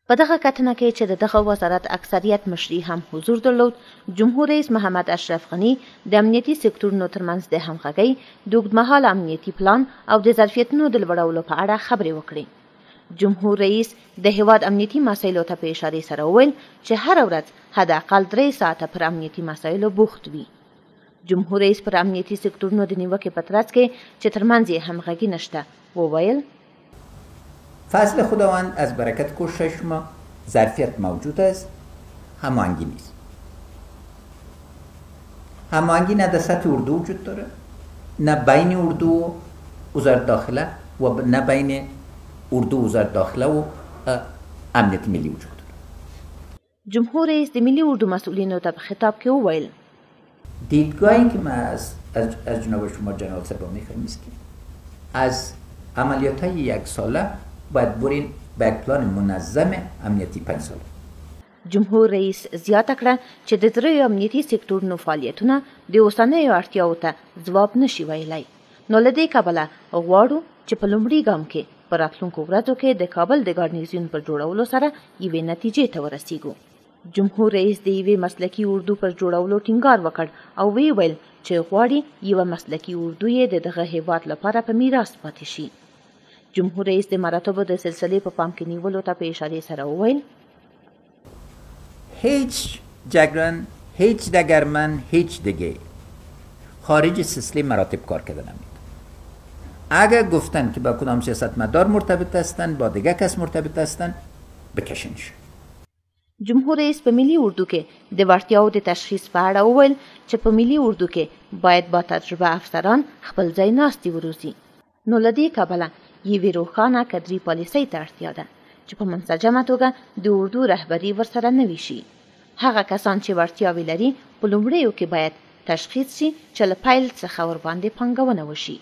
په دغه کتنه کې چې دغه وزارت اکثریت مشري هم حضور درلود، جمهور رئیس محمد اشرف غني د امنیتي سکتورونو ترمنځ د همغږۍ، د اوږدمهاله امنیتي پلان او د ظرفیتونو د لوړولو په اړه خبرې وکړې. جمهور رئیس د هیواد امنیتي مسایلو ته په اشارې سره وویل چې هره ورځ حداقل 3 ساعته پر امنیتي مسایلو بوخت وي. جمهور رئیس پر امنیتي سکتورونو د نیوکې په ترڅ کې چې ترمنځ یې همغږي نشته وویل: فضل خداوند از برکت کوشش ما ظرفیت موجود است، هماهنگی نیست. هماهنگی نه در سطح اردو وجود داره، نه بین اردو و وزارت داخله و نه بین اردو و وزارت داخله و امنیت ملی وجود داره. جمهور رئیس د ملی اردو مسئولینو ته په خطاب کې وویل: دیدگاهی که ما از جناب شما جناب سبا میخوایم است که از عملیات‌های 1 ساله باید برین به یک پلان منظم امنیتی 5 ساله. جمهور رئیس زیاته کړه چې د دریو امنیتي سکتورونو فعالیتونه د اوسنیو اړتیاوو ته ځواب نشي ویلی. نو له دې کبله غواړو چې په لومړي ګام کې په راتلونکو ورځو کې د کابل د ګارنیزیون پر جوړولو سره یوې نتیجې ته ورسیږو. جمهور رئیس د یوې مسلکي اردو پر جوړولو ټینګار وکړ او وی ویل چې غواړي یوه مسلکي اردو یې د دغه هیواد لپاره په میراث پاتې شي. جمهور رئیس د مراتبو د سلسلې په پام کې نیولو ته په اشارې سره وویل: هیچ جگران، هیچ دگرمن، هیچ دیگه خارج سلسله مراتب کار کرده نمید. اگر گفتن که با کدام سیاستمدار مرتبط هستند، با دیگه کس مرتبط هستند، بکشنش. جمهور رئیس په ملي اردو کې د وړتیاو د تشخیص په اړه وویل چې په ملي اردو کې باید با تجربه افسران خپل ځای ناستي وروزي. نو له دې کبله یوې روښانه کدري پالیسۍ ته اړتیا ده چې په منسجمه توګه د اردو رهبري ورسره نوي شي. هغه کسان چې وړتیاوې لري په لومړیو کې باید تشخیص شي چې له پیل څخه ورباندې پانګونه وشي.